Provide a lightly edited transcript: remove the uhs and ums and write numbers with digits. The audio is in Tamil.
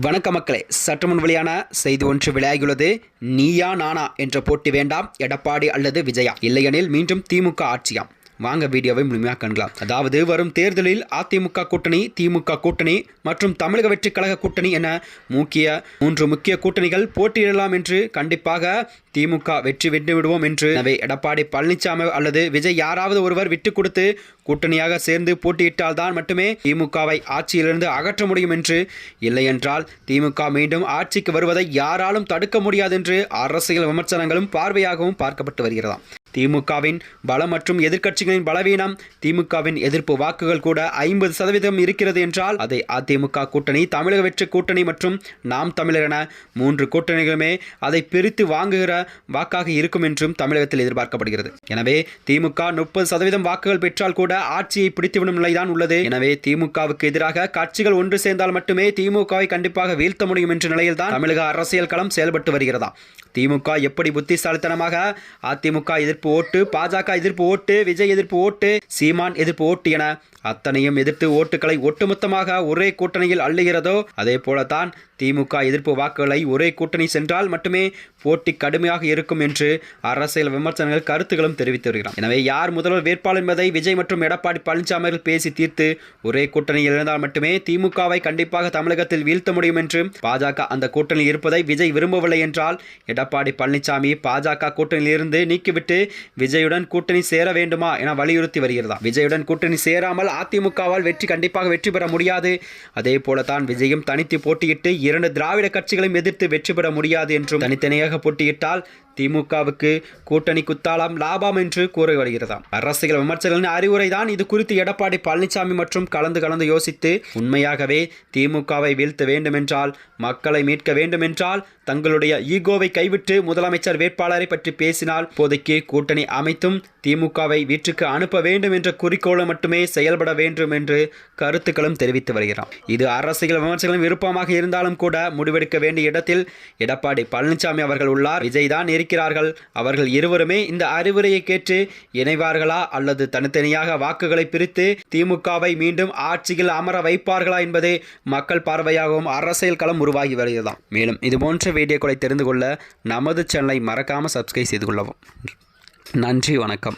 வணக்க மக்களே, சற்று முன் வெளியான செய்தி ஒன்று வெளியாகியுள்ளது. நீயா நானா என்ற போட்டி வேண்டாம், எடப்பாடி அல்லது விஜயா, இல்லையெனில் மீண்டும் திமுக ஆட்சியாம். வாங்க வீடியோவை முழுமையாக காணலாம். அதாவது வரும் தேர்தலில் அதிமுக கூட்டணி, திமுக கூட்டணி மற்றும் தமிழக வெற்றி கழக கூட்டணி என மூன்று முக்கிய கூட்டணிகள் போட்டியிடலாம் என்று கண்டிப்பாக திமுக வெற்றி வென்று விடுவோம் என்று. எனவே எடப்பாடி பழனிசாமி அல்லது விஜய் யாராவது ஒருவர் விட்டு கொடுத்து கூட்டணியாக சேர்ந்து போட்டியிட்டால் தான் மட்டுமே திமுகவை ஆட்சியிலிருந்து அகற்ற முடியும் என்று. இல்லையென்றால் திமுக மீண்டும் ஆட்சிக்கு வருவதை யாராலும் தடுக்க முடியாது என்று அரசியல் விமர்சனங்களும் பார்வையாகவும் பார்க்கப்பட்டு வருகிறதாம். திமுகவின் பலம் மற்றும் எதிர்க்கட்சிகளின் பலவீனம், திமுகவின் எதிர்ப்பு வாக்குகள் கூட 50% இருக்கிறது என்றால் அதை அதிமுக கூட்டணி, தமிழக வெற்றி கூட்டணி மற்றும் நாம் தமிழர் என 3 கூட்டணிகளுமே அதை பிரித்து வாங்குகிற வாக்காக இருக்கும் என்றும் தமிழகத்தில் எதிர்பார்க்கப்படுகிறது. எனவே திமுக 30% வாக்குகள் பெற்றால் கூட ஆட்சியை பிடித்துவிடும் நிலைதான் உள்ளது. எனவே திமுகவுக்கு எதிராக கட்சிகள் ஒன்று சேர்ந்தால் மட்டுமே திமுகவை கண்டிப்பாக வீழ்த்த முடியும் என்ற நிலையில்தான் தமிழக அரசியல் களம் செயல்பட்டு வருகிறதா. திமுக எப்படி புத்திசாலித்தனமாக அதிமுக எதிர்ப்பு ஓட்டு, பாஜக எதிர்ப்பு ஓட்டு, விஜய் எதிர்ப்பு ஓட்டு, சீமான் எதிர்ப்பு ஓட்டு என அத்தனையும் எதிர்த்து ஓட்டுகளை ஒட்டுமொத்தமாக ஒரே கூட்டணியில் அள்ளுகிறதோ, அதே போலத்தான் திமுக எதிர்ப்பு வாக்குகளை ஒரே கூட்டணி சென்றால் மட்டுமே போட்டி கடுமையாக இருக்கும் என்று அரசியல் விமர்சனங்கள் கருத்துக்களும் தெரிவித்து வருகிறார். எனவே யார் முதல்வர் வேட்பாளர் என்பதை விஜய் மற்றும் எடப்பாடி பழனிசாமி பேசி தீர்த்து ஒரே கூட்டணியில் இருந்தால் மட்டுமே திமுகவை கண்டிப்பாக தமிழகத்தில் வீழ்த்த முடியும் என்றும், பாஜக அந்த கூட்டணியில் இருப்பதை விஜய் விரும்பவில்லை என்றால் எடப்பாடி பழனிசாமி பாஜக கூட்டணியில் இருந்து நீக்கிவிட்டு விஜயுடன் கூட்டணி சேர வேண்டுமா என வலியுறுத்தி வருகிறதா. விஜயுடன் கூட்டணி சேராமல் அதிமுகவால் கண்டிப்பாக வெற்றி பெற முடியாது. அதே போலத்தான் விஜயும் தனித்து போட்டியிட்டு 2 திராவிட கட்சிகளையும் எதிர்த்து வெற்றி பெற முடியாது என்றும், தனித்தனியாக போட்டியிட்டால் திமுகவுக்கு கூட்டணி குத்தாலாம் லாபம் என்று கூறி வருகிறதாம். அரசியல் விமர்சகர்களின் அறிவுரை தான் இது குறித்து எடப்பாடி பழனிசாமி மற்றும் கலந்து யோசித்து உண்மையாகவே திமுகவை வீழ்த்த வேண்டுமென்றால், மக்களை மீட்க வேண்டுமென்றால் தங்களுடைய ஈகோவை கைவிட்டு முதலமைச்சர் வேட்பாளரை பற்றி பேசினால் இப்போதைக்கு கூட்டணி அமைத்தும் திமுகவை வீட்டுக்கு அனுப்ப வேண்டும் என்ற குறிக்கோளை மட்டுமே செயல்பட வேண்டும் என்று கருத்துக்களும் தெரிவித்து வருகிறார். இது அரசியல் விமர்சகர்களின் விருப்பமாக இருந்தாலும் கூட முடிவெடுக்க வேண்டிய இடத்தில் எடப்பாடி பழனிசாமி அவர்கள் உள்ளார், விஜய் தான் இருக்கிறார்கள். அவர்கள் இருவருமே இந்த அறிவுரையை கேட்டு இணைவார்களா அல்லது தனித்தனியாக வாக்குகளை பிரித்து திமுகவை மீண்டும் ஆட்சியில் அமர வைப்பார்களா என்பதே மக்கள் பார்வையாகவும் அரசியல் களம் உருவாகி வருகிறதாம். மேலும் இதுபோன்ற வீடியோக்களை தெரிந்து கொள்ள நமது சேனலை மறக்காமல் சப்ஸ்கிரைப் செய்து கொள்ளவும். நன்றி, வணக்கம்.